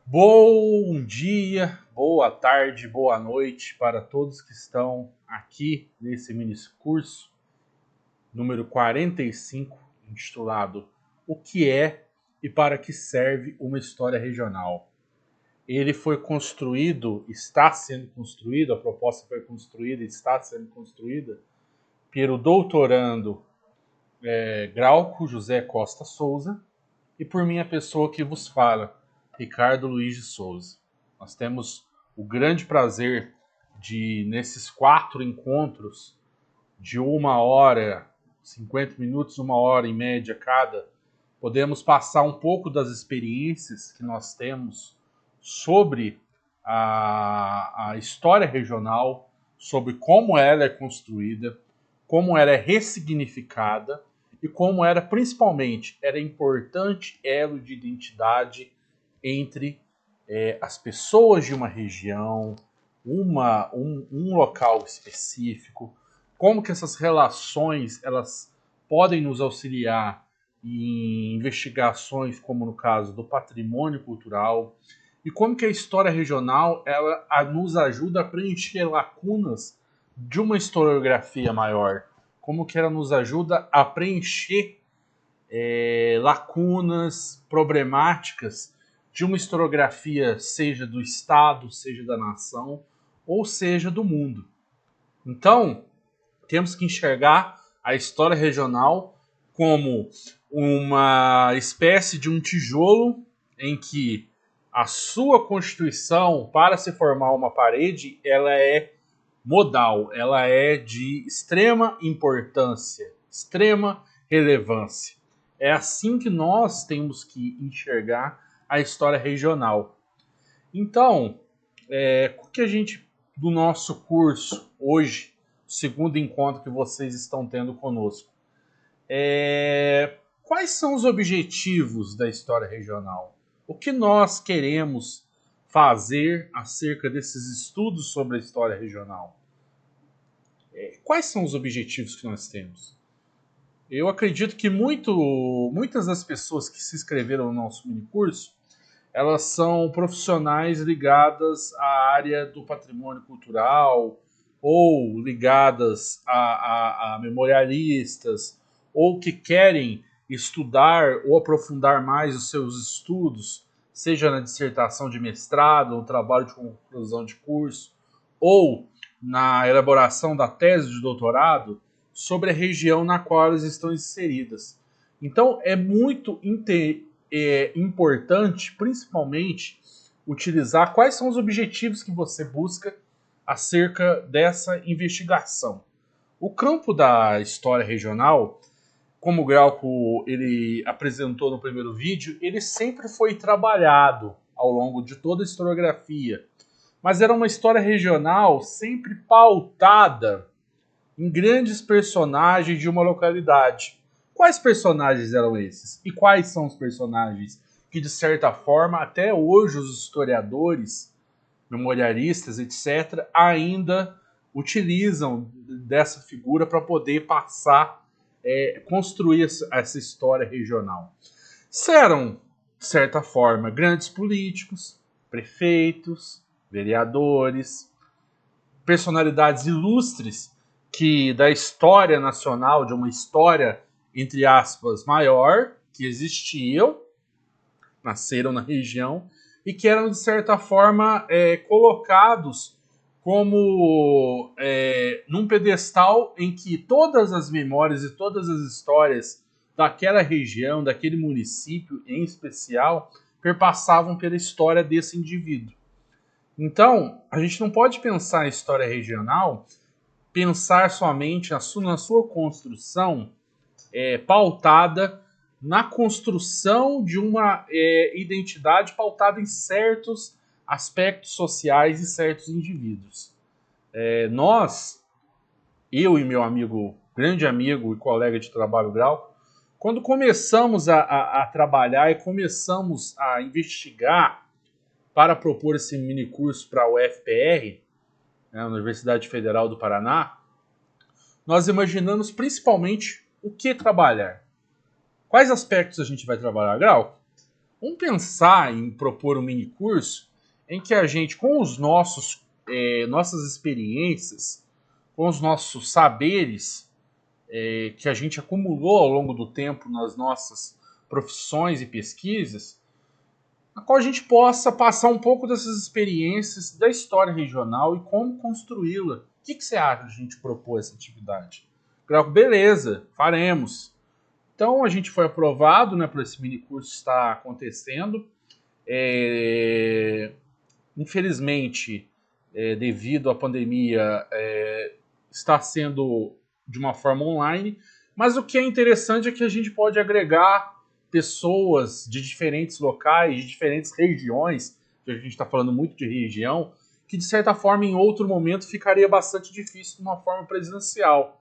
Bom dia, boa tarde, boa noite para todos que estão aqui nesse mini curso número 45, intitulado O que é e para que serve uma história regional. Ele foi construído, está sendo construído, a proposta foi construída, está sendo construída pelo doutorando Glauco José Costa Souza e por minha pessoa que vos fala, Ricardo Luiz de Souza. Nós temos o grande prazer de, nesses 4 encontros, de 1 hora, 50 minutos, 1 hora em média cada, podemos passar um pouco das experiências que nós temos sobre a história regional, sobre como ela é construída, como ela é ressignificada e como era principalmente era importante elo de identidade entre as pessoas de uma região, um local específico, como que essas relações elas podem nos auxiliar em investigações, como no caso do patrimônio cultural, e como que a história regional ela nos ajuda a preencher lacunas de uma historiografia maior, como que ela nos ajuda a preencher lacunas problemáticas de uma historiografia, seja do Estado, seja da nação, ou seja do mundo. Então, temos que enxergar a história regional como uma espécie de um tijolo em que a sua constituição, para se formar uma parede, ela é modal, ela é de extrema importância, extrema relevância. É assim que nós temos que enxergar a história regional. Então, o que a gente, do nosso curso, hoje, segundo encontro que vocês estão tendo conosco, quais são os objetivos da história regional? O que nós queremos fazer acerca desses estudos sobre a história regional? Quais são os objetivos que nós temos? Eu acredito que muitas das pessoas que se inscreveram no nosso minicurso, elas são profissionais ligadas à área do patrimônio cultural, ou ligadas a memorialistas, ou que querem estudar ou aprofundar mais os seus estudos, seja na dissertação de mestrado, no trabalho de conclusão de curso, ou na elaboração da tese de doutorado, sobre a região na qual elas estão inseridas. Então, é muito importante, principalmente, utilizar quais são os objetivos que você busca acerca dessa investigação. O campo da história regional, como o Glauco ele apresentou no primeiro vídeo, ele sempre foi trabalhado ao longo de toda a historiografia, mas era uma história regional sempre pautada em grandes personagens de uma localidade. Quais personagens eram esses? E quais são os personagens que, de certa forma, até hoje os historiadores, memorialistas, etc., ainda utilizam dessa figura para poder passar, construir essa história regional? Eram, de certa forma, grandes políticos, prefeitos, vereadores, personalidades ilustres que da história nacional, de uma história, entre aspas, maior, que existiam, nasceram na região, e que eram, de certa forma, colocados como num pedestal em que todas as memórias e todas as histórias daquela região, daquele município em especial, perpassavam pela história desse indivíduo. Então, a gente não pode pensar em história regional, pensar somente na sua construção pautada na construção de uma identidade pautada em certos aspectos sociais e certos indivíduos. Eu e meu amigo, grande amigo e colega de trabalho Grau, quando começamos a trabalhar e começamos a investigar para propor esse mini curso para a UFPR, a Universidade Federal do Paraná, nós imaginamos principalmente o que trabalhar. Quais aspectos a gente vai trabalhar, Grau? Vamos pensar em propor um mini curso em que a gente, com os nossas experiências, com os nossos saberes que a gente acumulou ao longo do tempo nas nossas profissões e pesquisas, a qual a gente possa passar um pouco dessas experiências da história regional e como construí-la. O que você acha de a gente propor essa atividade? Beleza, faremos. Então a gente foi aprovado, né, para esse mini curso estar acontecendo. Infelizmente, devido à pandemia, está sendo de uma forma online, mas o que é interessante é que a gente pode agregar pessoas de diferentes locais, de diferentes regiões, que a gente está falando muito de região, que de certa forma em outro momento ficaria bastante difícil de uma forma presencial.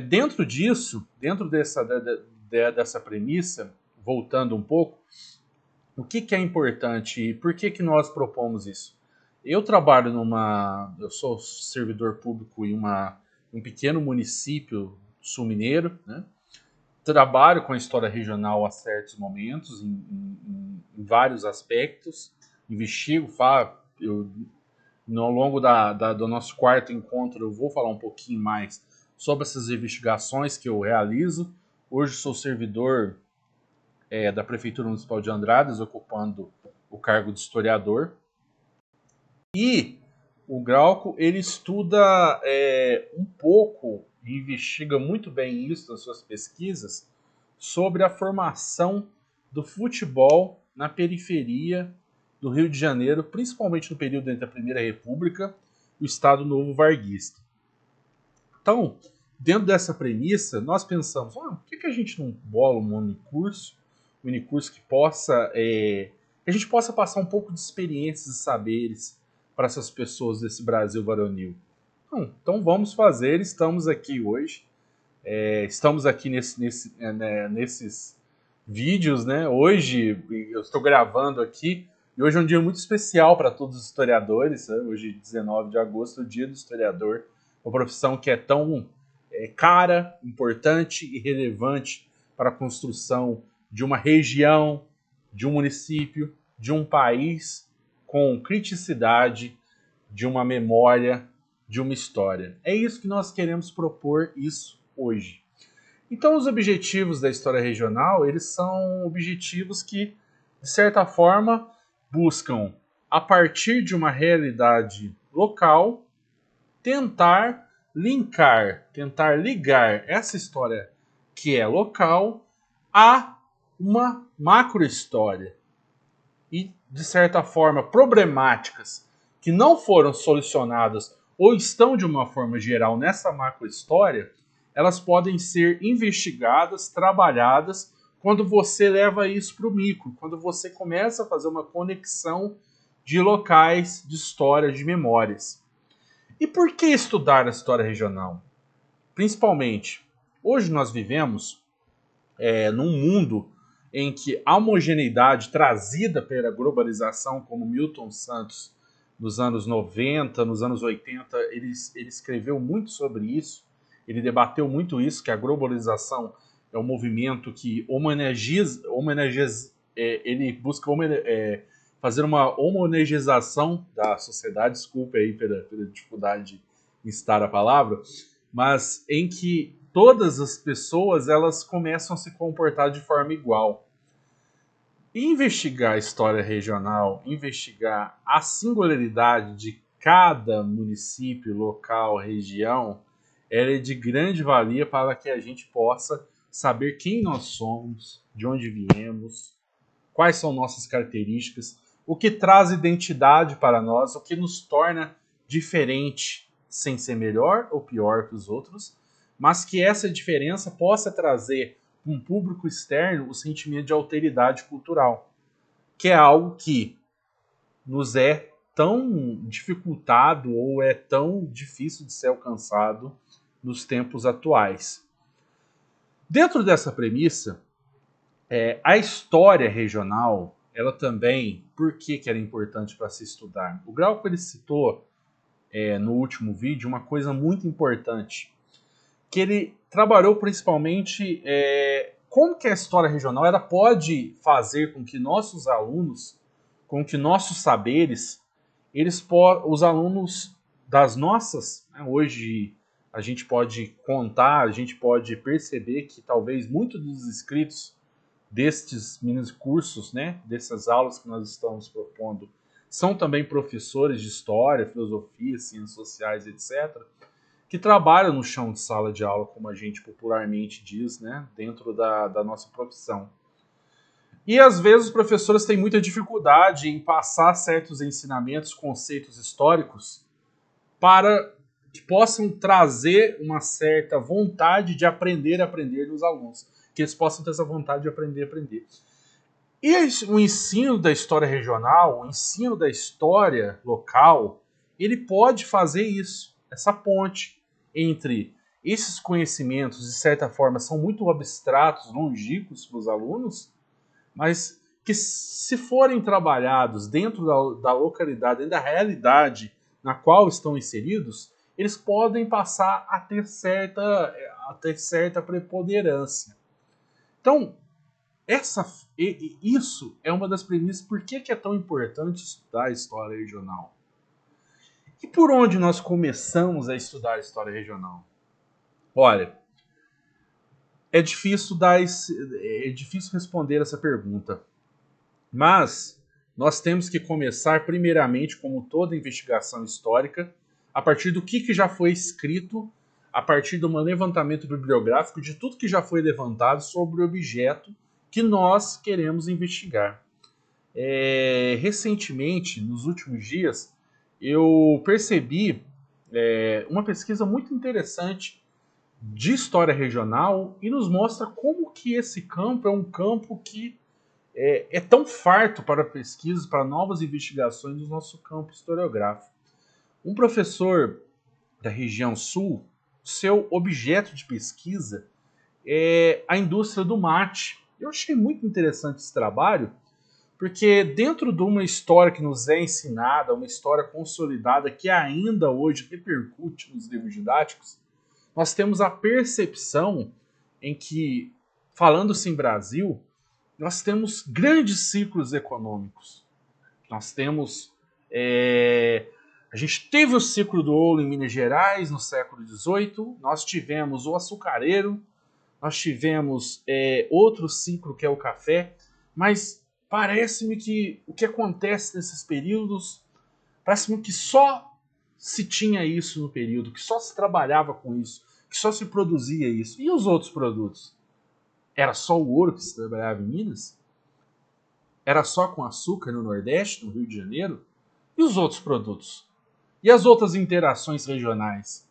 Dentro disso, dentro dessa premissa, voltando um pouco, o que é importante e por que nós propomos isso? Eu sou servidor público em um pequeno município sul-mineiro, né? Trabalho com a história regional a certos momentos, em vários aspectos, investigo, ao longo do nosso quarto encontro eu vou falar um pouquinho mais sobre essas investigações que eu realizo. Hoje sou servidor da Prefeitura Municipal de Andradas, ocupando o cargo de historiador. E o Glauco, ele estuda um pouco e investiga muito bem isso nas suas pesquisas sobre a formação do futebol na periferia do Rio de Janeiro, principalmente no período entre a Primeira República e o Estado Novo Varguista. Então, dentro dessa premissa, nós pensamos, por que a gente não bola um minicurso que a gente possa passar um pouco de experiências e saberes para essas pessoas desse Brasil varonil. Então vamos fazer, estamos aqui hoje, estamos aqui nesses vídeos, né? Hoje eu estou gravando aqui, e hoje é um dia muito especial para todos os historiadores, né? Hoje, 19 de agosto, é o dia do historiador, uma profissão que é tão cara, importante e relevante para a construção de uma região, de um município, de um país com criticidade, de uma memória, de uma história. É isso que nós queremos propor isso hoje. Então, os objetivos da história regional, eles são objetivos que, de certa forma, buscam, a partir de uma realidade local, tentar ligar essa história que é local a uma macro-história e, de certa forma, problemáticas que não foram solucionadas ou estão de uma forma geral nessa macro-história, elas podem ser investigadas, trabalhadas, quando você leva isso para o micro, quando você começa a fazer uma conexão de locais, de histórias, de memórias. E por que estudar a história regional? Principalmente, hoje nós vivemos num mundo em que a homogeneidade trazida pela globalização, como Milton Santos nos anos 90, nos anos 80, ele escreveu muito sobre isso, ele debateu muito isso, que a globalização é um movimento que ele busca fazer uma homogeneização da sociedade, desculpe aí pela dificuldade em citar a palavra, mas em que todas as pessoas elas começam a se comportar de forma igual. Investigar a história regional, investigar a singularidade de cada município, local, região, ela é de grande valia para que a gente possa saber quem nós somos, de onde viemos, quais são nossas características, o que traz identidade para nós, o que nos torna diferente, sem ser melhor ou pior que os outros, mas que essa diferença possa trazer para um público externo o sentimento de alteridade cultural, que é algo que nos é tão dificultado ou é tão difícil de ser alcançado nos tempos atuais. Dentro dessa premissa, a história regional, ela também, por que era importante para se estudar? O Glauco ele citou no último vídeo uma coisa muito importante, que ele trabalhou principalmente como que a história regional ela pode fazer com que nossos alunos, com que nossos saberes, os alunos das nossas, né, hoje a gente pode contar, a gente pode perceber que talvez muitos dos inscritos destes mini cursos, né, dessas aulas que nós estamos propondo, são também professores de história, filosofia, ciências sociais, etc., que trabalham no chão de sala de aula, como a gente popularmente diz, né, dentro da nossa profissão. E às vezes os professores têm muita dificuldade em passar certos ensinamentos, conceitos históricos, para que possam trazer uma certa vontade de aprender nos alunos, que eles possam ter essa vontade de aprender. E o ensino da história regional, o ensino da história local, ele pode fazer isso, essa ponte entre esses conhecimentos, de certa forma, são muito abstratos, longínquos para os alunos, mas que se forem trabalhados dentro da localidade, dentro da realidade na qual estão inseridos, eles podem passar a ter certa preponderância. Então, isso é uma das premissas por que é tão importante estudar a história regional. E por onde nós começamos a estudar a história regional? Olha, é difícil responder essa pergunta, mas nós temos que começar primeiramente, como toda investigação histórica, a partir do que já foi escrito, a partir de um levantamento bibliográfico de tudo que já foi levantado sobre o objeto que nós queremos investigar. Recentemente, nos últimos dias, eu percebi uma pesquisa muito interessante de história regional e nos mostra como que esse campo é um campo que é tão farto para pesquisas, para novas investigações do nosso campo historiográfico. Um professor da região sul, seu objeto de pesquisa é a indústria do mate. Eu achei muito interessante esse trabalho, porque dentro de uma história que nos é ensinada, uma história consolidada que ainda hoje repercute nos livros didáticos, nós temos a percepção em que, falando-se em Brasil, nós temos grandes ciclos econômicos. Nós temos... a gente teve o ciclo do ouro em Minas Gerais no século XVIII, nós tivemos o açucareiro, nós tivemos outro ciclo que é o café, mas parece-me que o que acontece nesses períodos, parece-me que só se tinha isso no período, que só se trabalhava com isso, que só se produzia isso. E os outros produtos? Era só o ouro que se trabalhava em Minas? Era só com açúcar no Nordeste, no Rio de Janeiro? E os outros produtos? E as outras interações regionais?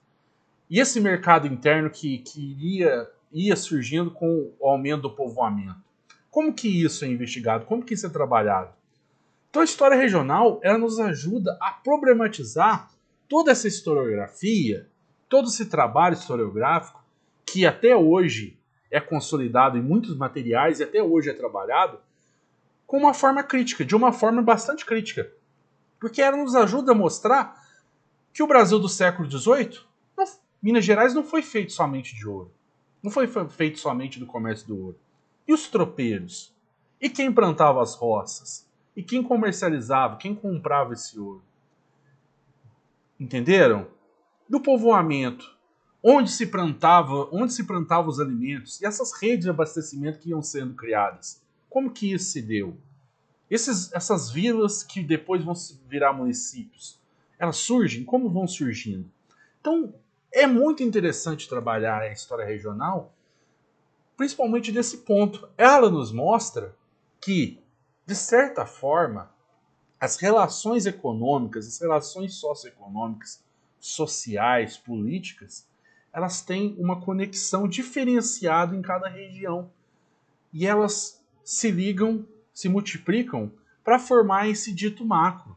E esse mercado interno que ia surgindo com o aumento do povoamento? Como que isso é investigado? Como que isso é trabalhado? Então a história regional ela nos ajuda a problematizar toda essa historiografia, todo esse trabalho historiográfico que até hoje é consolidado em muitos materiais e até hoje é trabalhado com uma forma crítica, de uma forma bastante crítica. Porque ela nos ajuda a mostrar que o Brasil do século XVIII, Minas Gerais não foi feito somente de ouro. Não foi feito somente do comércio do ouro. E os tropeiros? E quem plantava as roças? E quem comercializava? Quem comprava esse ouro? Entenderam? Do povoamento. Onde se plantava os alimentos? E essas redes de abastecimento que iam sendo criadas. Como que isso se deu? Essas vilas que depois vão virar municípios, elas surgem? Como vão surgindo? Então, é muito interessante trabalhar a história regional, principalmente desse ponto. Ela nos mostra que, de certa forma, as relações econômicas, as relações socioeconômicas, sociais, políticas, elas têm uma conexão diferenciada em cada região. E elas se ligam, se multiplicam para formar esse dito macro.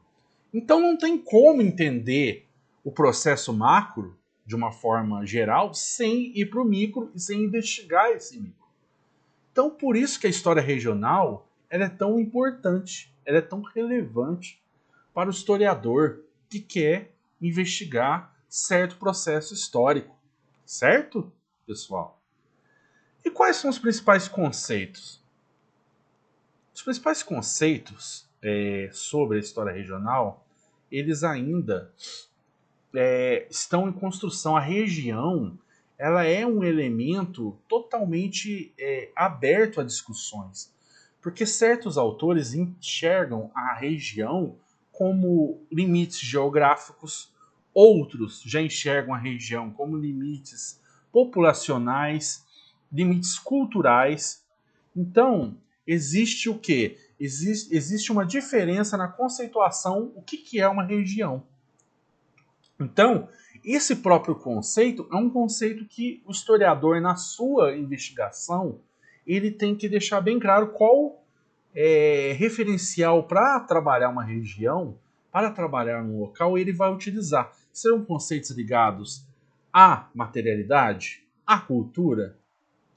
Então não tem como entender o processo macro de uma forma geral sem ir para o micro e sem investigar esse micro. Então por isso que a história regional ela é tão importante, ela é tão relevante para o historiador que quer investigar certo processo histórico. Certo, pessoal? E quais são os principais conceitos? Os principais conceitos sobre a história regional, eles ainda estão em construção. A região, ela é um elemento totalmente aberto a discussões, porque certos autores enxergam a região como limites geográficos, outros já enxergam a região como limites populacionais, limites culturais. Então, existe o quê? Existe uma diferença na conceituação o que é uma região. Então, esse próprio conceito é um conceito que o historiador, na sua investigação, ele tem que deixar bem claro qual referencial para trabalhar uma região, para trabalhar um local, ele vai utilizar. Serão conceitos ligados à materialidade, à cultura,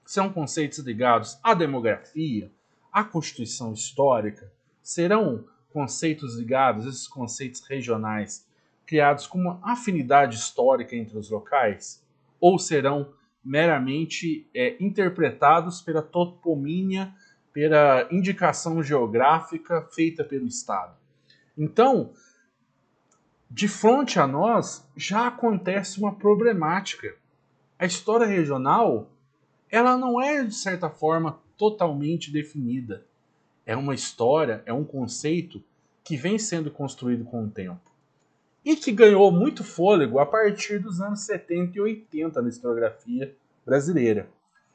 serão conceitos ligados à demografia, à constituição histórica, serão conceitos ligados, esses conceitos regionais, criados com uma afinidade histórica entre os locais, ou serão meramente interpretados pela toponímia, pela indicação geográfica feita pelo Estado. Então, de frente a nós, já acontece uma problemática. A história regional, ela não é, de certa forma, totalmente definida. É uma história, é um conceito que vem sendo construído com o tempo. E que ganhou muito fôlego a partir dos anos 70 e 80 na historiografia brasileira.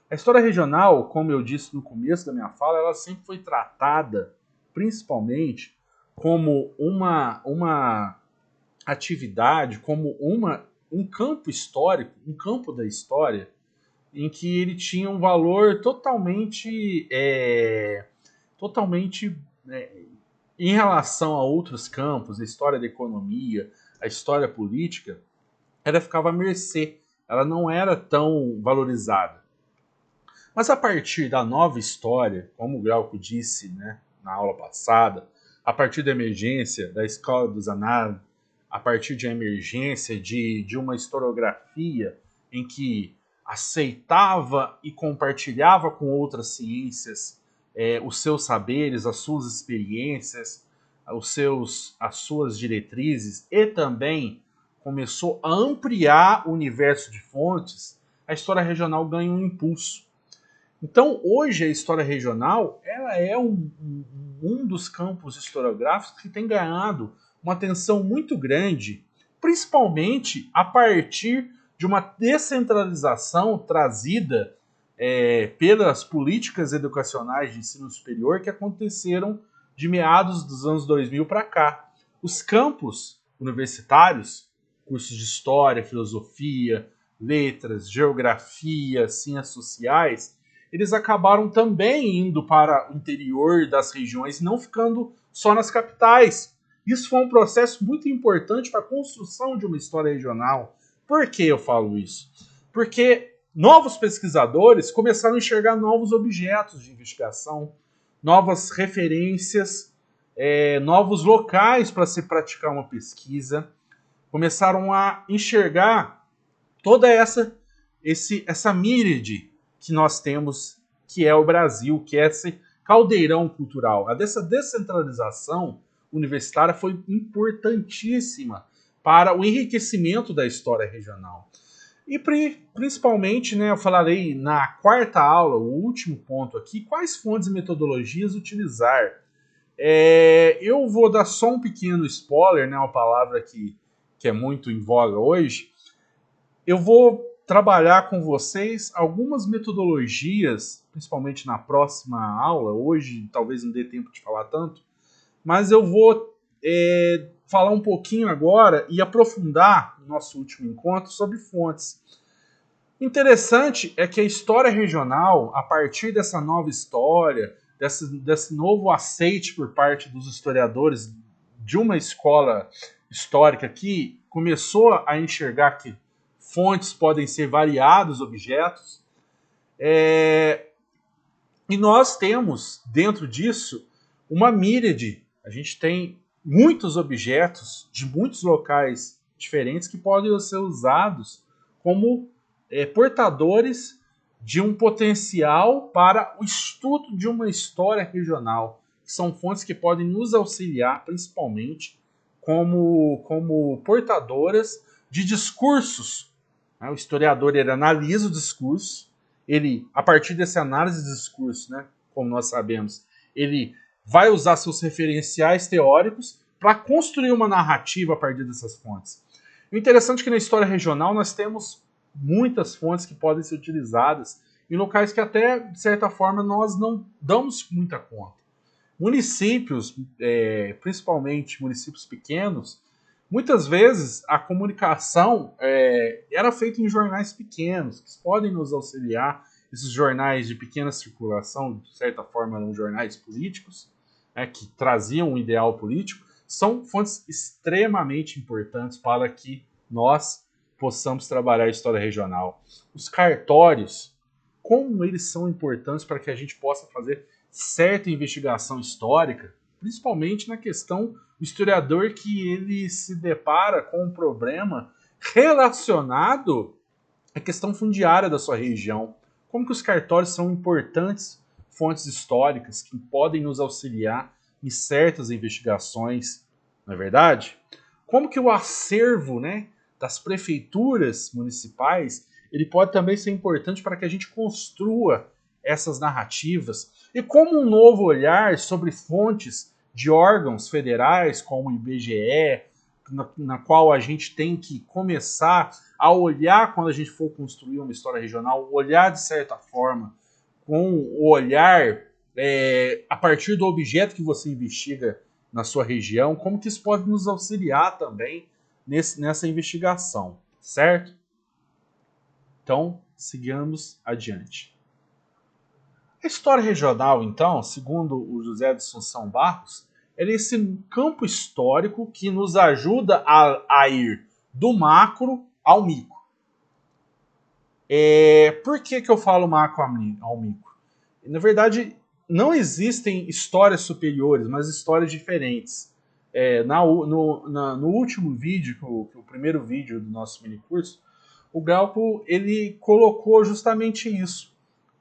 A história regional, como eu disse no começo da minha fala, ela sempre foi tratada, principalmente, como uma atividade, como um campo histórico, um campo da história, em que ele tinha um valor totalmente em relação a outros campos, a história da economia, a história política, ela ficava à mercê, ela não era tão valorizada. Mas a partir da nova história, como o Glauco disse, né, na aula passada, a partir da emergência da escola dos análises, a partir de emergência de uma historiografia em que aceitava e compartilhava com outras ciências os seus saberes, as suas experiências, as suas diretrizes, e também começou a ampliar o universo de fontes, a história regional ganha um impulso. Então, hoje, a história regional ela é um dos campos historiográficos que tem ganhado uma atenção muito grande, principalmente a partir de uma descentralização trazida pelas políticas educacionais de ensino superior que aconteceram de meados dos anos 2000 para cá. Os campos universitários, cursos de história, filosofia, letras, geografia, ciências sociais, eles acabaram também indo para o interior das regiões, não ficando só nas capitais. Isso foi um processo muito importante para a construção de uma história regional. Por que eu falo isso? Porque novos pesquisadores começaram a enxergar novos objetos de investigação, novas referências, novos locais para se praticar uma pesquisa, começaram a enxergar toda essa míriade que nós temos, que é o Brasil, que é esse caldeirão cultural. Essa descentralização universitária foi importantíssima para o enriquecimento da história regional. E principalmente, né, eu falarei na quarta aula, o último ponto aqui, quais fontes e metodologias utilizar. Eu vou dar só um pequeno spoiler, né, uma palavra que é muito em voga hoje. Eu vou trabalhar com vocês algumas metodologias, principalmente na próxima aula. Hoje talvez não dê tempo de falar tanto, mas eu vou falar um pouquinho agora e aprofundar no nosso último encontro sobre fontes. Interessante é que a história regional, a partir dessa nova história, desse novo aceite por parte dos historiadores de uma escola histórica que começou a enxergar que fontes podem ser variados objetos, e nós temos, dentro disso, uma míriade. A gente tem muitos objetos de muitos locais diferentes que podem ser usados como portadores de um potencial para o estudo de uma história regional. São fontes que podem nos auxiliar, principalmente, como portadoras de discursos. O historiador ele analisa o discurso, ele, a partir dessa análise de discurso, né, como nós sabemos, ele vai usar seus referenciais teóricos para construir uma narrativa a partir dessas fontes. O interessante é que na história regional nós temos muitas fontes que podem ser utilizadas em locais que até, de certa forma, nós não damos muita conta. Municípios, principalmente municípios pequenos, muitas vezes a comunicação era feita em jornais pequenos, que podem nos auxiliar. Esses jornais de pequena circulação, de certa forma, eram jornais políticos, que traziam um ideal político, são fontes extremamente importantes para que nós possamos trabalhar a história regional. Os cartórios, como eles são importantes para que a gente possa fazer certa investigação histórica, principalmente na questão do historiador que ele se depara com um problema relacionado à questão fundiária da sua região. Como que os cartórios são importantes fontes históricas que podem nos auxiliar em certas investigações, não é verdade? Como que o acervo, né, das prefeituras municipais, ele pode também ser importante para que a gente construa essas narrativas, e como um novo olhar sobre fontes de órgãos federais, como o IBGE, na qual a gente tem que começar a olhar quando a gente for construir uma história regional, olhar de certa forma, com o olhar a partir do objeto que você investiga na sua região, como que isso pode nos auxiliar também nessa investigação, certo? Então, sigamos adiante. A história regional, então, segundo o José de Assunção Barros, é esse campo histórico que nos ajuda a ir do macro ao micro. Por que eu falo macro ao micro? Na verdade, não existem histórias superiores, mas histórias diferentes. No último vídeo, o primeiro vídeo do nosso minicurso, o Galpo ele colocou justamente isso.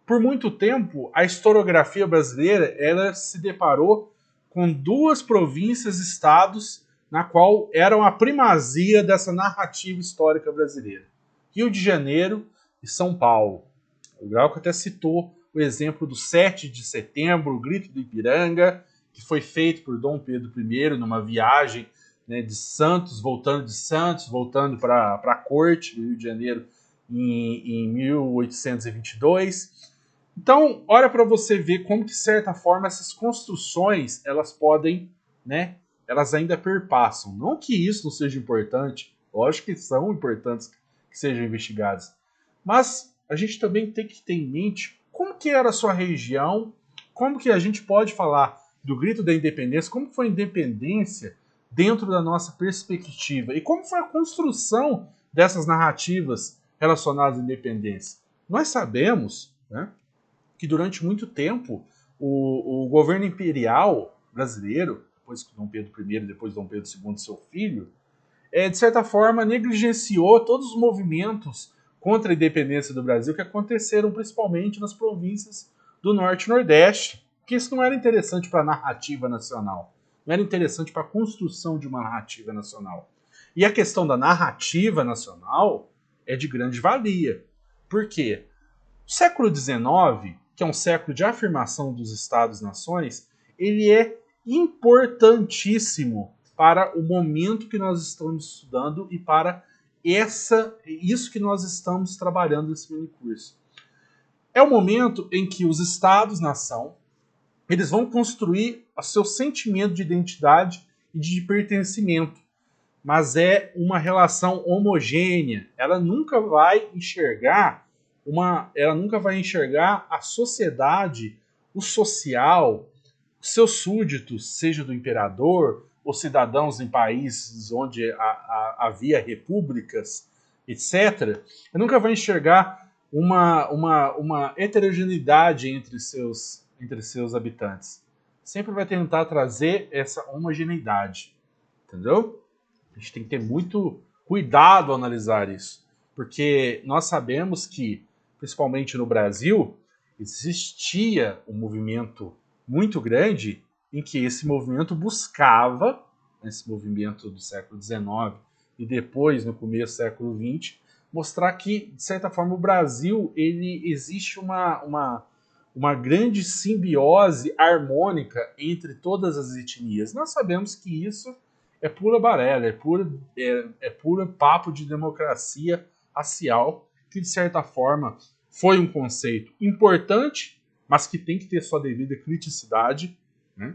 Por muito tempo, a historiografia brasileira ela se deparou com duas províncias-estados na qual eram a primazia dessa narrativa histórica brasileira. Rio de Janeiro e São Paulo. O Glauco até citou o exemplo do 7 de setembro, o Grito do Ipiranga, que foi feito por Dom Pedro I numa viagem, né, de Santos, voltando para a corte do Rio de Janeiro em 1822. Então, olha para você ver como, de certa forma, essas construções, elas podem, né, elas ainda perpassam. Não que isso não seja importante, lógico que são importantes que sejam investigadas, mas a gente também tem que ter em mente como que era a sua região, como que a gente pode falar do Grito da Independência, como foi a independência dentro da nossa perspectiva e como foi a construção dessas narrativas relacionadas à independência. Nós sabemos, né, que durante muito tempo o governo imperial brasileiro, depois de Dom Pedro I, depois de Dom Pedro II, seu filho, de certa forma negligenciou todos os movimentos contra a independência do Brasil que aconteceram principalmente nas províncias do Norte e Nordeste, que isso não era interessante para a narrativa nacional, não era interessante para a construção de uma narrativa nacional. E a questão da narrativa nacional é de grande valia. Por quê? O século XIX, que é um século de afirmação dos Estados-nações, ele é importantíssimo para o momento que nós estamos estudando e para isso que nós estamos trabalhando nesse minicurso. É o momento em que os Estados-nação eles vão construir o seu sentimento de identidade e de pertencimento, mas é uma relação homogênea. Ela nunca vai enxergar a sociedade, o social, os seus súditos, seja do imperador ou cidadãos em países onde havia repúblicas, etc. Ela nunca vai enxergar uma heterogeneidade entre seus habitantes. Sempre vai tentar trazer essa homogeneidade. Entendeu? A gente tem que ter muito cuidado ao analisar isso. Porque nós sabemos que principalmente no Brasil, existia um movimento muito grande em que esse movimento buscava, esse movimento do século XIX e depois, no começo do século XX, mostrar que, de certa forma, o Brasil existe uma grande simbiose harmônica entre todas as etnias. Nós sabemos que isso é pura balela, é puro papo de democracia racial, que, de certa forma, foi um conceito importante, mas que tem que ter sua devida criticidade, né?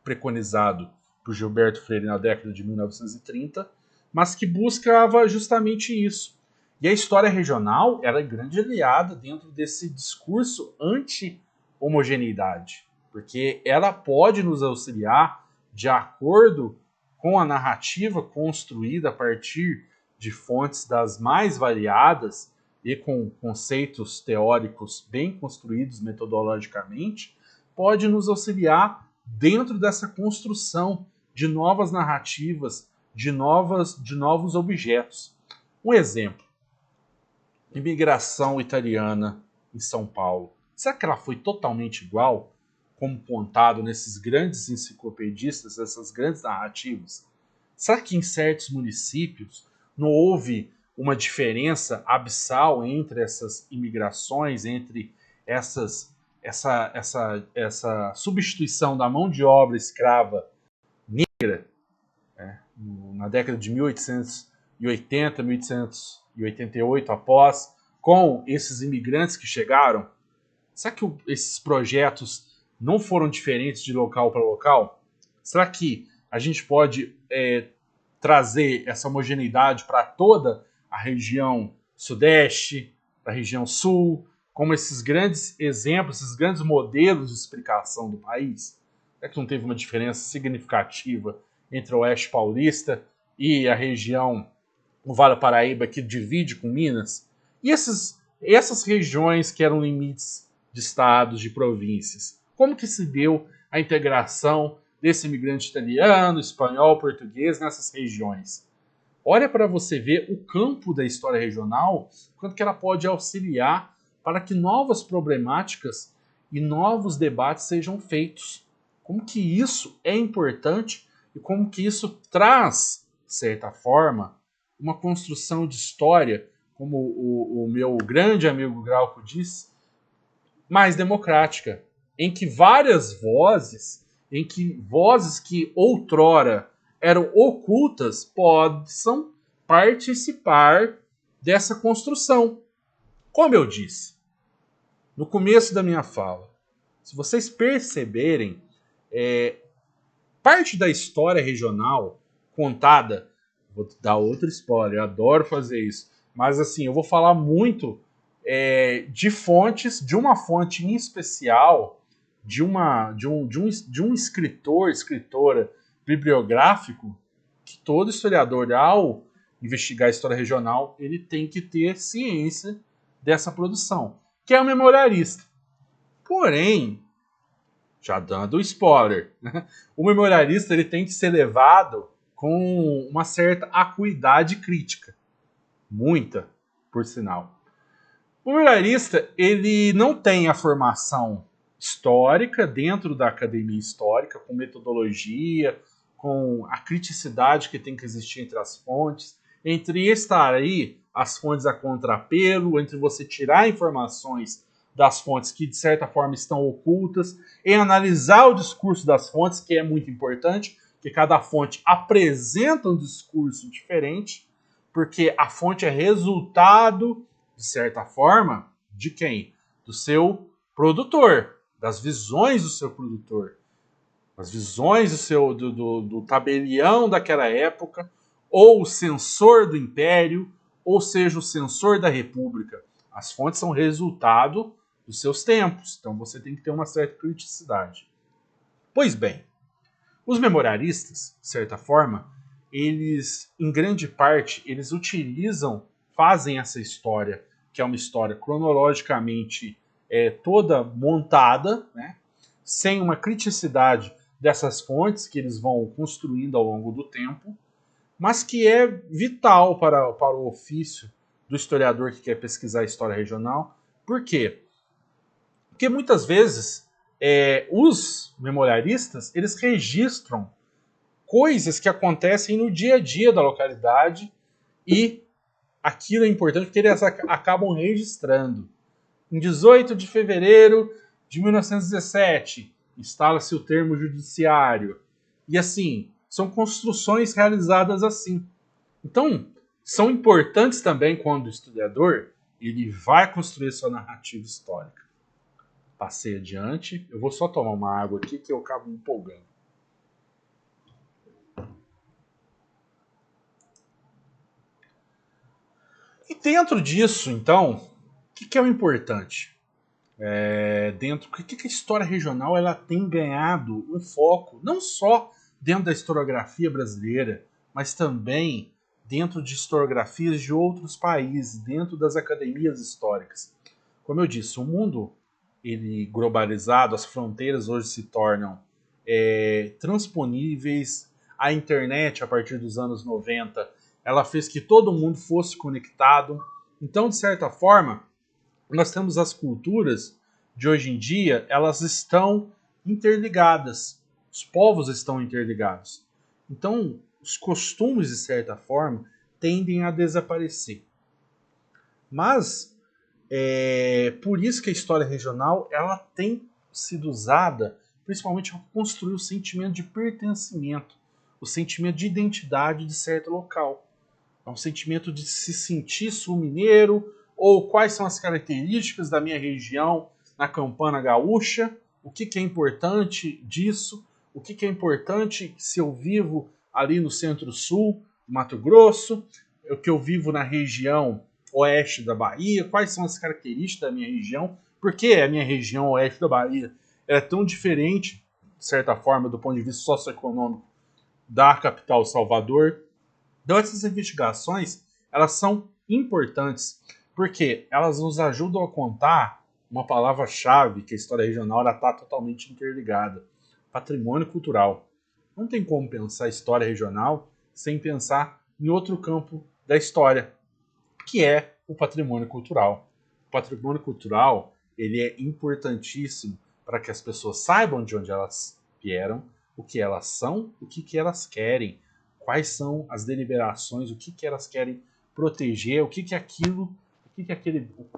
Preconizado por Gilberto Freire na década de 1930, mas que buscava justamente isso. E a história regional era grande aliada dentro desse discurso anti-homogeneidade, porque ela pode nos auxiliar de acordo com a narrativa construída a partir de fontes das mais variadas e com conceitos teóricos bem construídos metodologicamente, pode nos auxiliar dentro dessa construção de novas narrativas, de novos objetos. Um exemplo: imigração italiana em São Paulo. Será que ela foi totalmente igual, como contado nesses grandes enciclopedistas, essas grandes narrativas? Será que em certos municípios não houve uma diferença abissal entre essas imigrações, entre essa substituição da mão de obra escrava negra, na década de 1880, 1888 após, com esses imigrantes que chegaram? Será que esses projetos não foram diferentes de local para local? Será que a gente pode trazer essa homogeneidade para toda a região sudeste, para a região sul, como esses grandes exemplos, esses grandes modelos de explicação do país? Será que não teve uma diferença significativa entre o Oeste Paulista e a região, o Vale do Paraíba, que divide com Minas? E essas regiões que eram limites de estados, de províncias, como que se deu a integração desse imigrante italiano, espanhol, português nessas regiões? Olha para você ver o campo da história regional, quanto que ela pode auxiliar para que novas problemáticas e novos debates sejam feitos. Como que isso é importante e como que isso traz, de certa forma, uma construção de história, como o meu grande amigo Glauco diz, mais democrática, em que várias vozes, em que vozes que outrora eram ocultas possam participar dessa construção. Como eu disse no começo da minha fala, se vocês perceberem, parte da história regional contada, vou dar outro spoiler, eu adoro fazer isso, mas assim, eu vou falar muito de fontes, de uma fonte em especial, de um escritor, escritora bibliográfico, que todo historiador, ao investigar a história regional, ele tem que ter ciência dessa produção, que é o memorialista. Porém, já dando o spoiler, né, o memorialista ele tem que ser levado com uma certa acuidade crítica. Muita, por sinal. O memorialista ele não tem a formação histórica dentro da academia histórica, com metodologia, com a criticidade que tem que existir entre as fontes, entre estar aí as fontes a contrapelo, entre você tirar informações das fontes que de certa forma estão ocultas, e analisar o discurso das fontes, que é muito importante, porque cada fonte apresenta um discurso diferente, porque a fonte é resultado, de certa forma, de quem? Do seu produtor, das visões do seu produtor, as visões do tabelião daquela época, ou o censor do império, ou seja, o censor da república. As fontes são resultado dos seus tempos, então você tem que ter uma certa criticidade. Pois bem, os memorialistas, de certa forma, eles, em grande parte, eles fazem essa história, que é uma história cronologicamente toda montada, né, sem uma criticidade dessas fontes que eles vão construindo ao longo do tempo, mas que é vital para o ofício do historiador que quer pesquisar a história regional. Por quê? Porque muitas vezes os memorialistas eles registram coisas que acontecem no dia a dia da localidade e aquilo é importante porque eles acabam registrando. Em 18 de fevereiro de 1917, instala-se o termo judiciário. E assim, são construções realizadas assim. Então, são importantes também quando o historiador ele vai construir sua narrativa histórica. Passei adiante. Eu vou só tomar uma água aqui que eu acabo me empolgando. E dentro disso, então, o que é o importante? O que a história regional ela tem ganhado um foco, não só dentro da historiografia brasileira, mas também dentro de historiografias de outros países, dentro das academias históricas. Como eu disse, o mundo ele globalizado, as fronteiras hoje se tornam transponíveis. A internet, a partir dos anos 90, ela fez que todo mundo fosse conectado. Então, de certa forma, nós temos as culturas de hoje em dia, elas estão interligadas. Os povos estão interligados. Então, os costumes, de certa forma, tendem a desaparecer. Mas, por isso que a história regional ela tem sido usada principalmente para construir o sentimento de pertencimento, o sentimento de identidade de certo local. É um sentimento de se sentir sul-mineiro, ou quais são as características da minha região na Campana Gaúcha, o que é importante disso, o que é importante se eu vivo ali no Centro-Sul, Mato Grosso, o que eu vivo na região oeste da Bahia, quais são as características da minha região, por que a minha região oeste da Bahia é tão diferente, de certa forma, do ponto de vista socioeconômico, da capital Salvador. Então essas investigações, elas são importantes, porque elas nos ajudam a contar uma palavra-chave que a história regional está totalmente interligada. Patrimônio cultural. Não tem como pensar história regional sem pensar em outro campo da história, que é o patrimônio cultural. O patrimônio cultural ele é importantíssimo para que as pessoas saibam de onde elas vieram, o que elas são, o que elas querem, quais são as deliberações, o que elas querem proteger, o que é aquilo,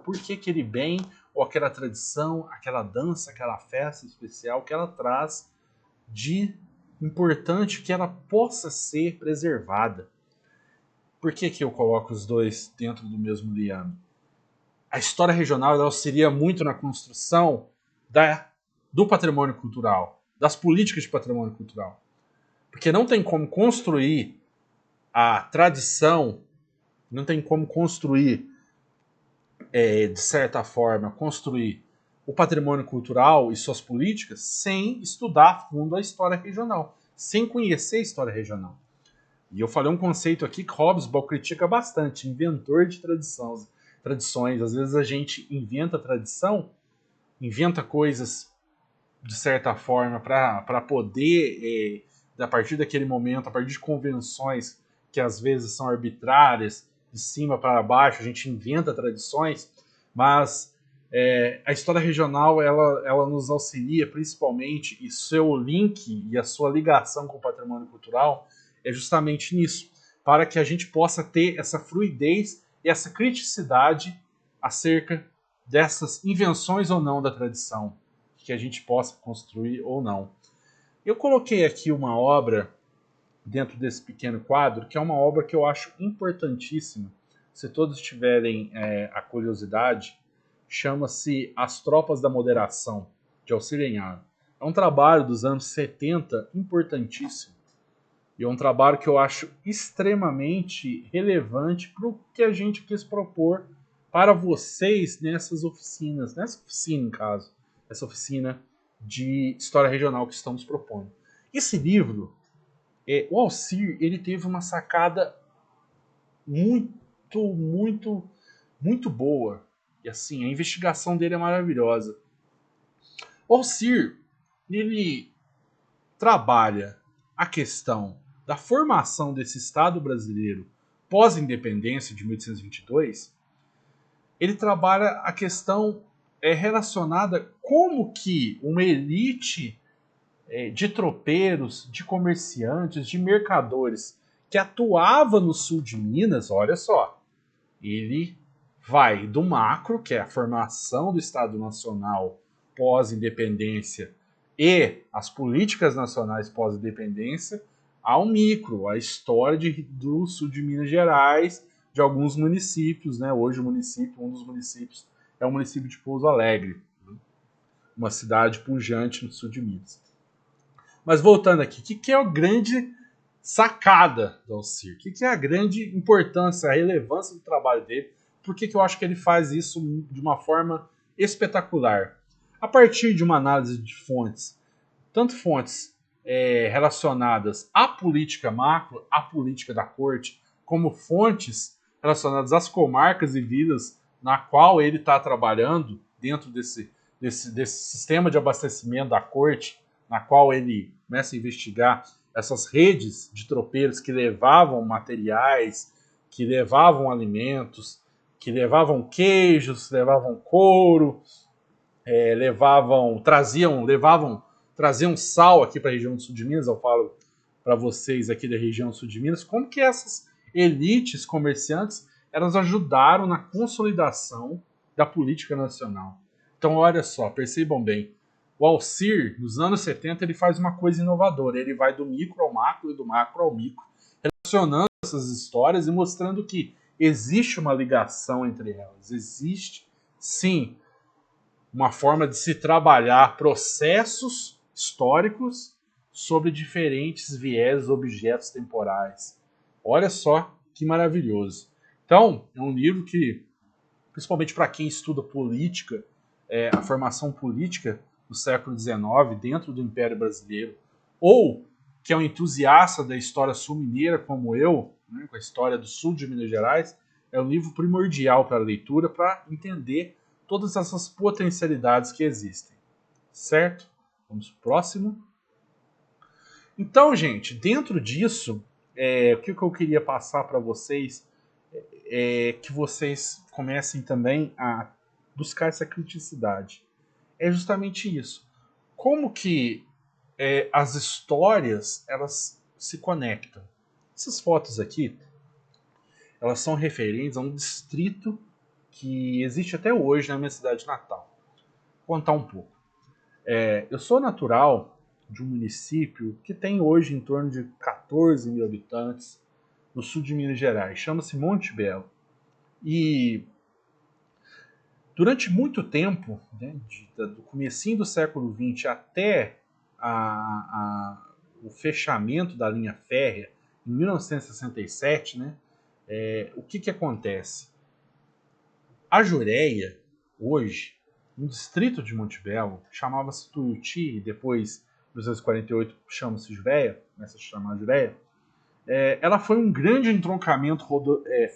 por que aquele bem ou aquela tradição, aquela dança, aquela festa especial que ela traz de importante que ela possa ser preservada. Por que eu coloco os dois dentro do mesmo liame? A história regional ela auxilia muito na construção do patrimônio cultural, das políticas de patrimônio cultural. Porque não tem como construir a tradição, não tem como construir, de certa forma, construir o patrimônio cultural e suas políticas sem estudar a fundo a história regional, sem conhecer a história regional. E eu falei um conceito aqui que Hobsbawm critica bastante, inventor de tradições. Às vezes a gente inventa tradição, inventa coisas de certa forma para poder, a partir daquele momento, a partir de convenções que às vezes são arbitrárias, de cima para baixo, a gente inventa tradições, mas a história regional ela nos auxilia principalmente, e seu link e a sua ligação com o patrimônio cultural é justamente nisso, para que a gente possa ter essa fluidez e essa criticidade acerca dessas invenções ou não da tradição, que a gente possa construir ou não. Eu coloquei aqui uma obra dentro desse pequeno quadro, que é uma obra que eu acho importantíssima, se todos tiverem a curiosidade, chama-se As Tropas da Moderação, de Alcir Enhar. É um trabalho dos anos 70 importantíssimo. E é um trabalho que eu acho extremamente relevante para o que a gente quis propor para vocês nessa oficina, em caso, essa oficina de história regional que estamos propondo. Esse livro, o Alcir, ele teve uma sacada muito boa. E assim, a investigação dele é maravilhosa. O Alcir, ele trabalha a questão da formação desse Estado brasileiro pós-independência de 1822 ele trabalha a questão relacionada como que uma elite de tropeiros, de comerciantes, de mercadores que atuava no sul de Minas, olha só, ele vai do macro, que é a formação do Estado Nacional pós-independência e as políticas nacionais pós-independência, ao micro, a história do sul de Minas Gerais, de alguns municípios, né? Hoje um dos municípios é o município de Pouso Alegre, uma cidade pujante no sul de Minas. Mas voltando aqui, o que é a grande sacada do Alcir? O que é a grande importância, a relevância do trabalho dele? Por que eu acho que ele faz isso de uma forma espetacular? A partir de uma análise de fontes, tanto fontes relacionadas à política macro, à política da corte, como fontes relacionadas às comarcas e vilas na qual ele está trabalhando dentro desse sistema de abastecimento da corte, na qual ele começa a investigar essas redes de tropeiros que levavam materiais, que levavam alimentos, que levavam queijos, levavam couro, traziam sal aqui para a região do sul de Minas. Eu falo para vocês aqui da região sul de Minas, como que essas elites comerciantes elas ajudaram na consolidação da política nacional. Então, olha só, percebam bem, o Alcir, nos anos 70, ele faz uma coisa inovadora. Ele vai do micro ao macro e do macro ao micro, relacionando essas histórias e mostrando que existe uma ligação entre elas. Existe, sim, uma forma de se trabalhar processos históricos sobre diferentes viés, objetos temporais. Olha só que maravilhoso. Então, é um livro que, principalmente para quem estuda política, a formação política do século XIX dentro do Império Brasileiro, ou que é um entusiasta da história sul-mineira como eu, né, com a história do sul de Minas Gerais, é um livro primordial para a leitura, para entender todas essas potencialidades que existem. Certo? Vamos para o próximo. Então, gente, dentro disso, o que eu queria passar para vocês é que vocês comecem também a buscar essa criticidade. É justamente isso. Como que as histórias elas se conectam? Essas fotos aqui, elas são referentes a um distrito que existe até hoje na minha cidade natal. Vou contar um pouco. Eu sou natural de um município que tem hoje em torno de 14 mil habitantes no sul de Minas Gerais. Chama-se Monte Belo. E durante muito tempo, né, do comecinho do século XX até o fechamento da linha férrea, em 1967, né, o que acontece? A Jureia, hoje, um distrito de Monte Belo, chamava-se Tuiuti, e depois, em 1948, chama-se Jureia, começa a se chamar Jureia, ela foi um grande entroncamento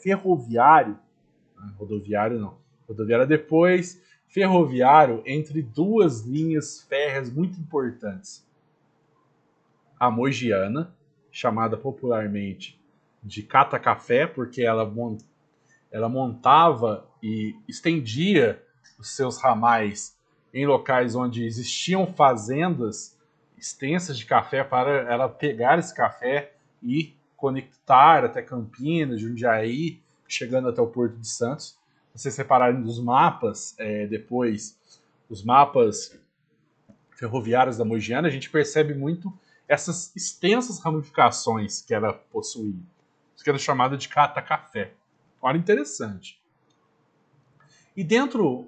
ferroviário, rodoviário não, rodoviário depois, ferroviário, entre duas linhas férreas muito importantes. A Mogiana, chamada popularmente de Cata Café, porque ela montava e estendia os seus ramais em locais onde existiam fazendas extensas de café para ela pegar esse café e conectar até Campinas, Jundiaí, chegando até o Porto de Santos. Vocês separarem dos mapas, depois, os mapas ferroviários da Mogiana, a gente percebe muito essas extensas ramificações que ela possuía. Isso que era chamado de cata-café. Olha, interessante. E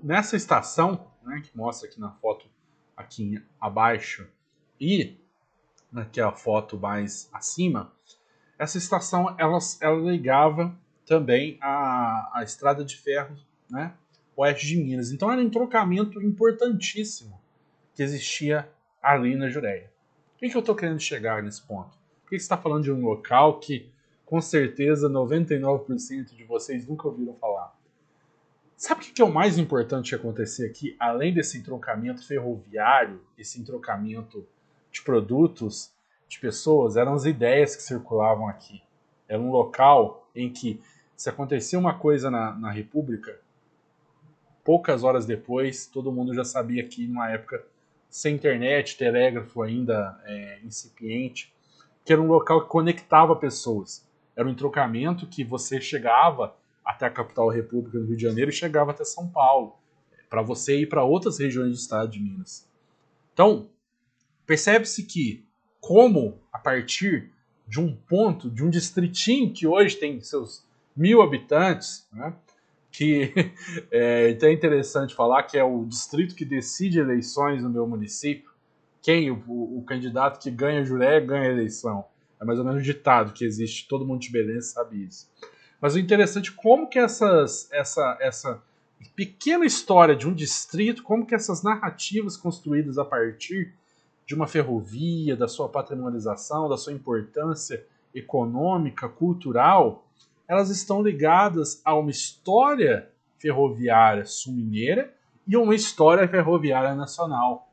nessa estação, né, que mostra aqui na foto aqui abaixo e aqui a foto mais acima, essa estação ela ligava também a estrada de ferro, né, oeste de Minas. Então era um entroncamento importantíssimo que existia ali na Jureia. O que eu estou querendo chegar nesse ponto? Por que você está falando de um local que com certeza 99% de vocês nunca ouviram falar? Sabe o que é o mais importante que acontecer aqui, além desse entroncamento ferroviário, esse entroncamento de produtos, de pessoas? Eram as ideias que circulavam aqui. Era um local em que, se acontecia uma coisa na República, poucas horas depois, todo mundo já sabia que numa época sem internet, telégrafo ainda incipiente, que era um local que conectava pessoas. Era um entrocamento que você chegava até a capital República do Rio de Janeiro e chegava até São Paulo, para você ir para outras regiões do estado de Minas. Então, percebe-se que, como a partir de um ponto, de um distritinho que hoje tem seus 1.000 habitantes, né, que então é interessante falar que é o distrito que decide eleições no meu município, quem o candidato que ganha Juré ganha a eleição. É mais ou menos um ditado que existe, todo mundo de Belém sabe isso. Mas o interessante é como que essa pequena história de um distrito, como que essas narrativas construídas a partir de uma ferrovia, da sua patrimonialização, da sua importância econômica, cultural, elas estão ligadas a uma história ferroviária sul-mineira e uma história ferroviária nacional.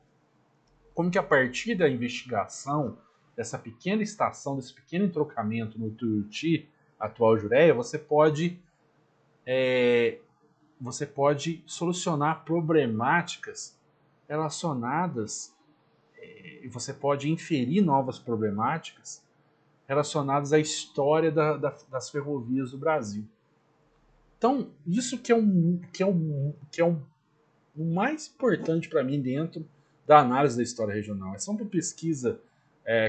Como que a partir da investigação dessa pequena estação, desse pequeno entrocamento no Tuiuti, atual Jureia, você pode solucionar problemáticas relacionadas e você pode inferir novas problemáticas relacionadas à história das ferrovias do Brasil. Então, isso que é o mais importante para mim dentro da análise da história regional. Essa é uma pesquisa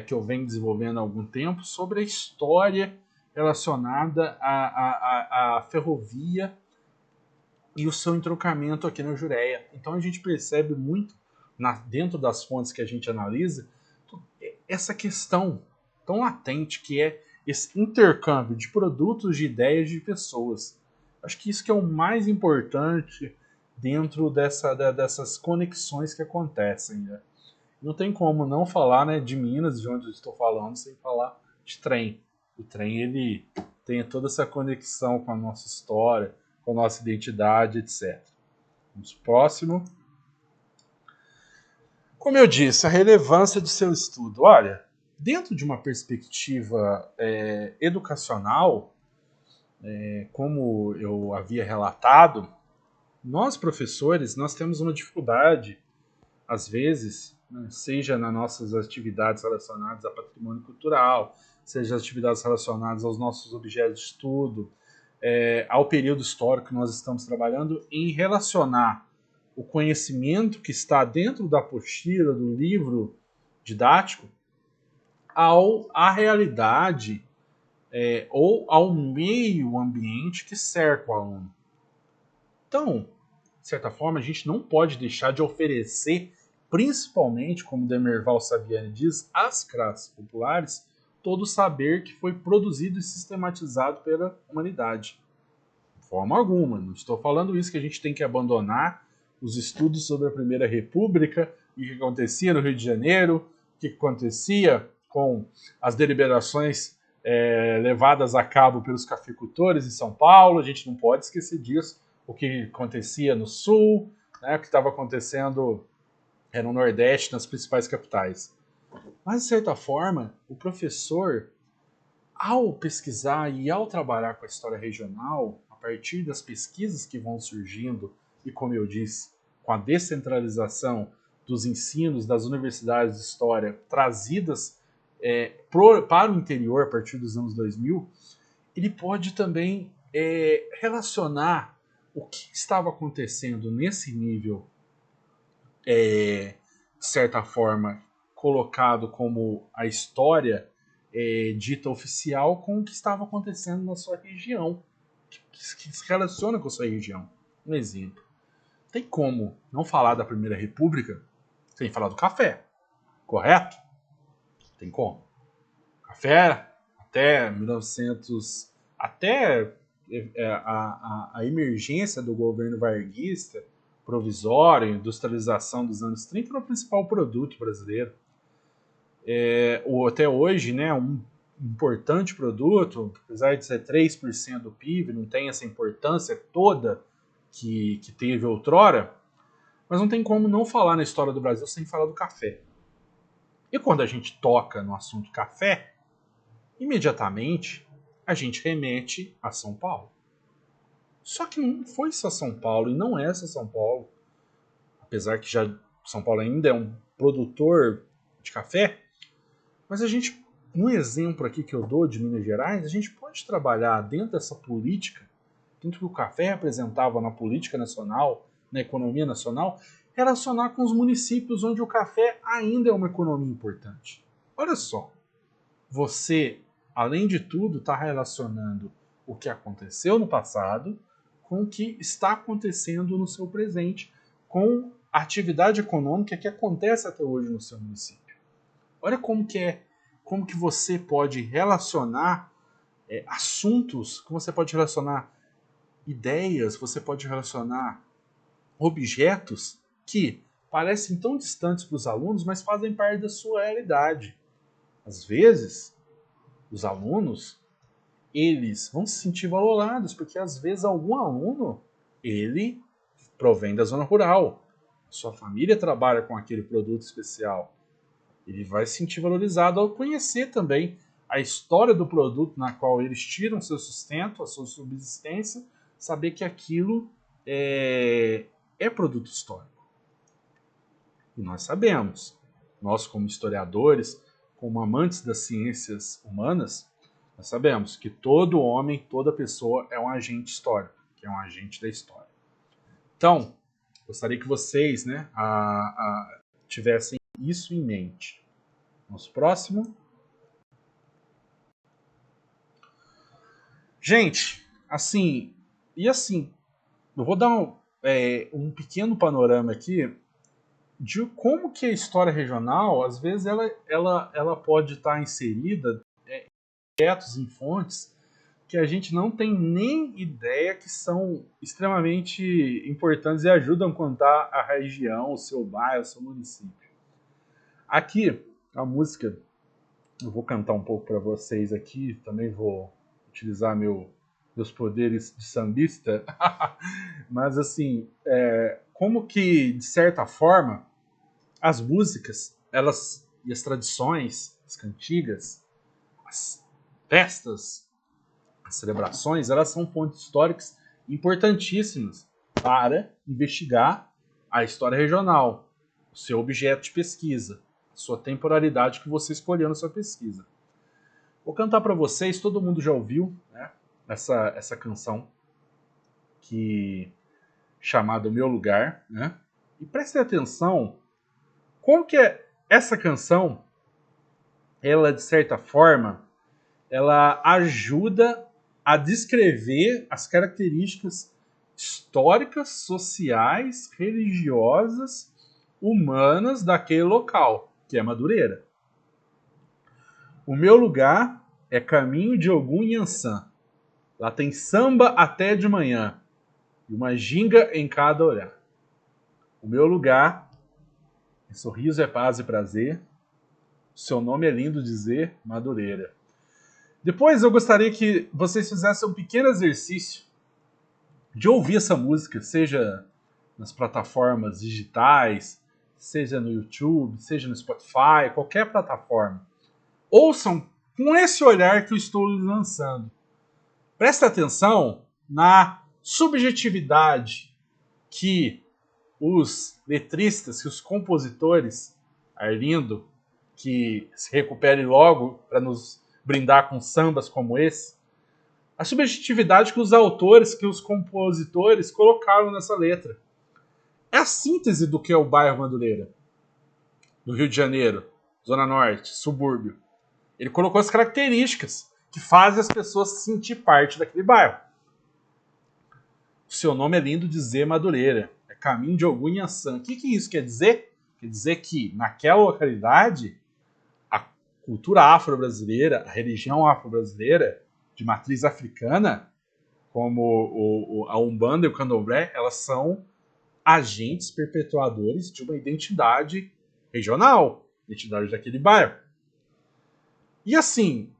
que eu venho desenvolvendo há algum tempo sobre a história relacionada à ferrovia e o seu entrocamento aqui na Jureia. Então a gente percebe muito, dentro das fontes que a gente analisa, essa questão tão latente que é esse intercâmbio de produtos, de ideias, de pessoas. Acho que isso que é o mais importante dentro dessas conexões que acontecem. Né? Não tem como não falar, né, de Minas, de onde eu estou falando, sem falar de trem. O trem ele tem toda essa conexão com a nossa história, com a nossa identidade, etc. Vamos pro próximo. Como eu disse, a relevância do seu estudo. Olha, dentro de uma perspectiva educacional, como eu havia relatado, nós professores nós temos uma dificuldade, às vezes, né, seja nas nossas atividades relacionadas a patrimônio cultural, seja as atividades relacionadas aos nossos objetos de estudo, ao período histórico que nós estamos trabalhando, em relacionar o conhecimento que está dentro da apostila, do livro didático, à realidade ou ao meio ambiente que cerca o aluno. Então, de certa forma, a gente não pode deixar de oferecer, principalmente, como Demerval Saviani diz, às classes populares, todo o saber que foi produzido e sistematizado pela humanidade. De forma alguma, não estou falando isso que a gente tem que abandonar os estudos sobre a Primeira República e o que acontecia no Rio de Janeiro, o que acontecia com as deliberações levadas a cabo pelos cafeicultores em São Paulo. A gente não pode esquecer disso. O que acontecia no Sul, né, o que estava acontecendo no Nordeste, nas principais capitais. Mas, de certa forma, o professor, ao pesquisar e ao trabalhar com a história regional, a partir das pesquisas que vão surgindo, e como eu disse, com a descentralização dos ensinos das universidades de história trazidas para o interior a partir dos anos 2000, ele pode também relacionar o que estava acontecendo nesse nível, de certa forma, colocado como a história dita oficial, com o que estava acontecendo na sua região, que se relaciona com a sua região. Um exemplo. Tem como não falar da Primeira República sem falar do café, correto? Tem como. Café, até 1900, até a emergência do governo varguista, provisório, industrialização dos anos 30, era o principal produto brasileiro. Até hoje, né, um importante produto, apesar de ser 3% do PIB, não tem essa importância toda que teve outrora, mas não tem como não falar na história do Brasil sem falar do café. E quando a gente toca no assunto café, imediatamente a gente remete a São Paulo. Só que não foi só São Paulo, e não é só São Paulo. Apesar que já São Paulo ainda é um produtor de café, mas a gente, um exemplo aqui que eu dou de Minas Gerais, a gente pode trabalhar dentro dessa política, dentro do que o café representava na política nacional, na economia nacional, relacionar com os municípios onde o café ainda é uma economia importante. Olha só, você, além de tudo, está relacionando o que aconteceu no passado com o que está acontecendo no seu presente, com a atividade econômica que acontece até hoje no seu município. Olha como que você pode relacionar assuntos, como você pode relacionar ideias, você pode relacionar objetos que parecem tão distantes para os alunos, mas fazem parte da sua realidade. Às vezes, os alunos, eles vão se sentir valorados, porque às vezes algum aluno, ele provém da zona rural, sua família trabalha com aquele produto especial, ele vai se sentir valorizado ao conhecer também a história do produto na qual eles tiram seu sustento, a sua subsistência, saber que aquilo é produto histórico. E nós sabemos, nós como historiadores, como amantes das ciências humanas, nós sabemos que todo homem, toda pessoa é um agente histórico, que é um agente da história. Então, gostaria que vocês tivessem isso em mente. Nosso próximo. Gente, assim, eu vou dar um pequeno panorama aqui de como que a história regional, às vezes, ela pode estar inserida em objetos, em fontes, que a gente não tem nem ideia que são extremamente importantes e ajudam a contar a região, o seu bairro, o seu município. Aqui, a música, eu vou cantar um pouco para vocês aqui, também vou utilizar meus poderes de sambista, mas assim, como que, de certa forma, as músicas, elas e as tradições, as cantigas, as festas, as celebrações, elas são pontos históricos importantíssimos para investigar a história regional, o seu objeto de pesquisa, a sua temporalidade que você escolheu na sua pesquisa. Vou cantar para vocês, todo mundo já ouviu, né, essa canção chamada O Meu Lugar, né? E prestem atenção como que essa canção, ela de certa forma, ela ajuda a descrever as características históricas, sociais, religiosas, humanas daquele local, que é Madureira. O meu lugar é caminho de Ogum e Ançã. Lá tem samba até de manhã e uma ginga em cada olhar. O meu lugar é sorriso, é paz e prazer. O seu nome é lindo dizer, Madureira. Depois eu gostaria que vocês fizessem um pequeno exercício de ouvir essa música, seja nas plataformas digitais, seja no YouTube, seja no Spotify, qualquer plataforma. Ouçam com esse olhar que eu estou lançando. Presta atenção na subjetividade que os letristas, que os compositores, Arlindo, que se recupere logo para nos brindar com sambas como esse, a subjetividade que os autores, que os compositores colocaram nessa letra. É a síntese do que é o bairro Madureira, do Rio de Janeiro, Zona Norte, subúrbio. Ele colocou as características que fazem as pessoas se sentir parte daquele bairro. O seu nome é lindo dizer Madureira. É caminho de Ogum e Ançã. O que isso quer dizer? Quer dizer que naquela localidade a cultura afro-brasileira, a religião afro-brasileira de matriz africana, como a Umbanda e o Candomblé, elas são agentes perpetuadores de uma identidade regional, identidade daquele bairro. E assim,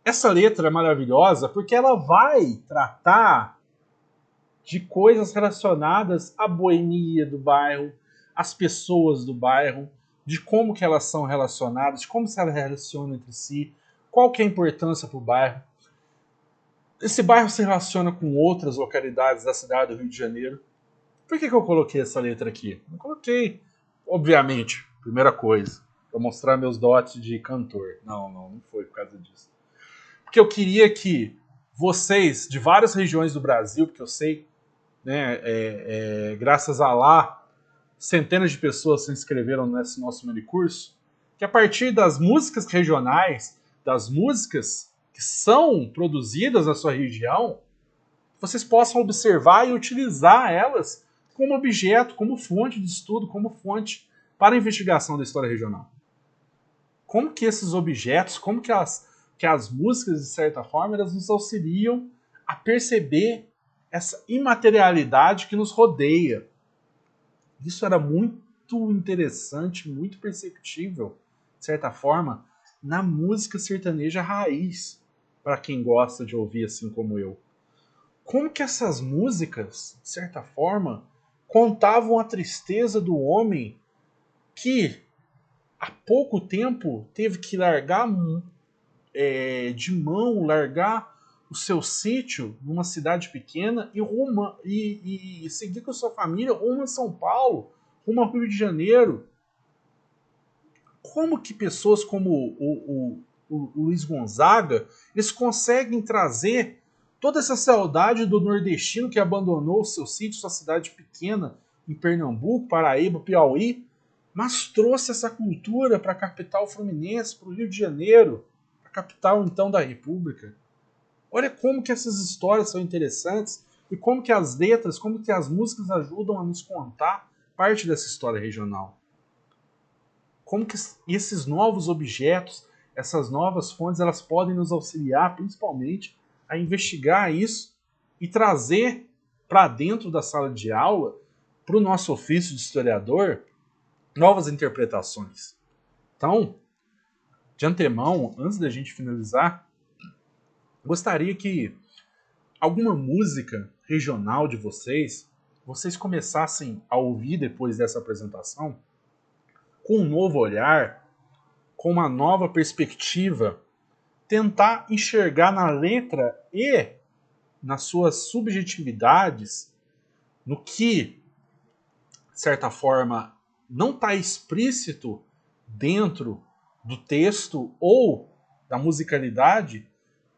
essa letra é maravilhosa porque ela vai tratar de coisas relacionadas à boemia do bairro, às pessoas do bairro, de como que elas são relacionadas, de como se elas relacionam entre si, qual que é a importância para o bairro. Esse bairro se relaciona com outras localidades da cidade do Rio de Janeiro. Por que eu coloquei essa letra aqui? Não coloquei, obviamente, primeira coisa, para mostrar meus dotes de cantor. Não foi por causa disso. Porque eu queria que vocês, de várias regiões do Brasil, porque eu sei, né, graças a lá, centenas de pessoas se inscreveram nesse nosso minicurso, que a partir das músicas regionais, das músicas que são produzidas na sua região, vocês possam observar e utilizar elas como objeto, como fonte de estudo, como fonte para a investigação da história regional. Como que esses objetos, como que as músicas, de certa forma, elas nos auxiliam a perceber essa imaterialidade que nos rodeia. Isso era muito interessante, muito perceptível, de certa forma, na música sertaneja raiz, para quem gosta de ouvir assim como eu. Como que essas músicas, de certa forma, contavam a tristeza do homem que há pouco tempo teve que largar de mão, largar o seu sítio numa cidade pequena e seguir com a sua família rumo a São Paulo, rumo ao Rio de Janeiro. Como que pessoas como o Luiz Gonzaga, eles conseguem trazer toda essa saudade do nordestino que abandonou o seu sítio, sua cidade pequena em Pernambuco, Paraíba, Piauí, mas trouxe essa cultura para a capital fluminense, para o Rio de Janeiro, a capital então da República. Olha como que essas histórias são interessantes e como que as letras, como que as músicas ajudam a nos contar parte dessa história regional. Como que esses novos objetos, essas novas fontes, elas podem nos auxiliar principalmente a investigar isso e trazer para dentro da sala de aula, para o nosso ofício de historiador, novas interpretações. Então, de antemão, antes da gente finalizar, gostaria que alguma música regional de vocês começassem a ouvir depois dessa apresentação com um novo olhar, com uma nova perspectiva, tentar enxergar na letra e nas suas subjetividades, no que, de certa forma, não está explícito dentro do texto ou da musicalidade,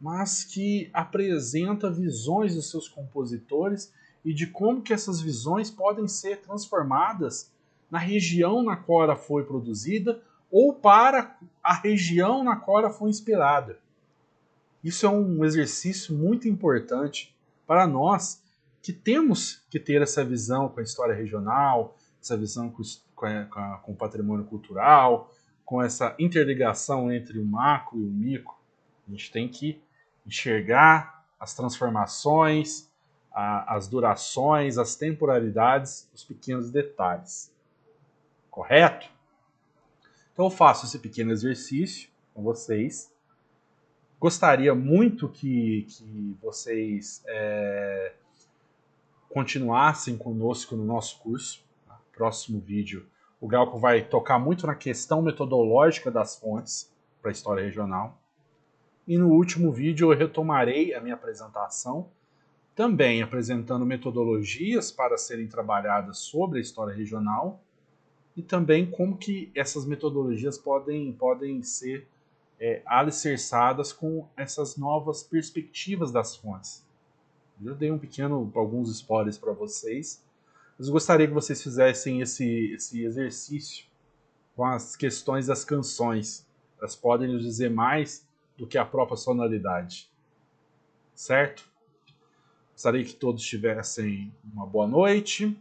mas que apresenta visões dos seus compositores e de como que essas visões podem ser transformadas na região na qual ela foi produzida ou para a região na qual ela foi inspirada. Isso é um exercício muito importante para nós que temos que ter essa visão com a história regional, essa visão com o patrimônio cultural, com essa interligação entre o macro e o micro. A gente tem que enxergar as transformações, as durações, as temporalidades, os pequenos detalhes. Correto? Então eu faço esse pequeno exercício com vocês. Gostaria muito que vocês continuassem conosco no nosso curso. Tá? Próximo vídeo, o Glauco vai tocar muito na questão metodológica das fontes para a história regional. E no último vídeo eu retomarei a minha apresentação, também apresentando metodologias para serem trabalhadas sobre a história regional e também como que essas metodologias podem ser alicerçadas com essas novas perspectivas das fontes. Eu dei alguns spoilers para vocês, mas eu gostaria que vocês fizessem esse exercício com as questões das canções. Elas podem nos dizer mais do que a própria sonoridade. Certo? Gostaria que todos tivessem uma boa noite,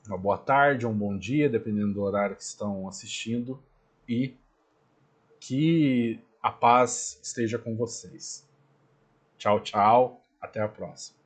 uma boa tarde, um bom dia, dependendo do horário que estão assistindo, e que a paz esteja com vocês. Tchau, tchau. Até a próxima.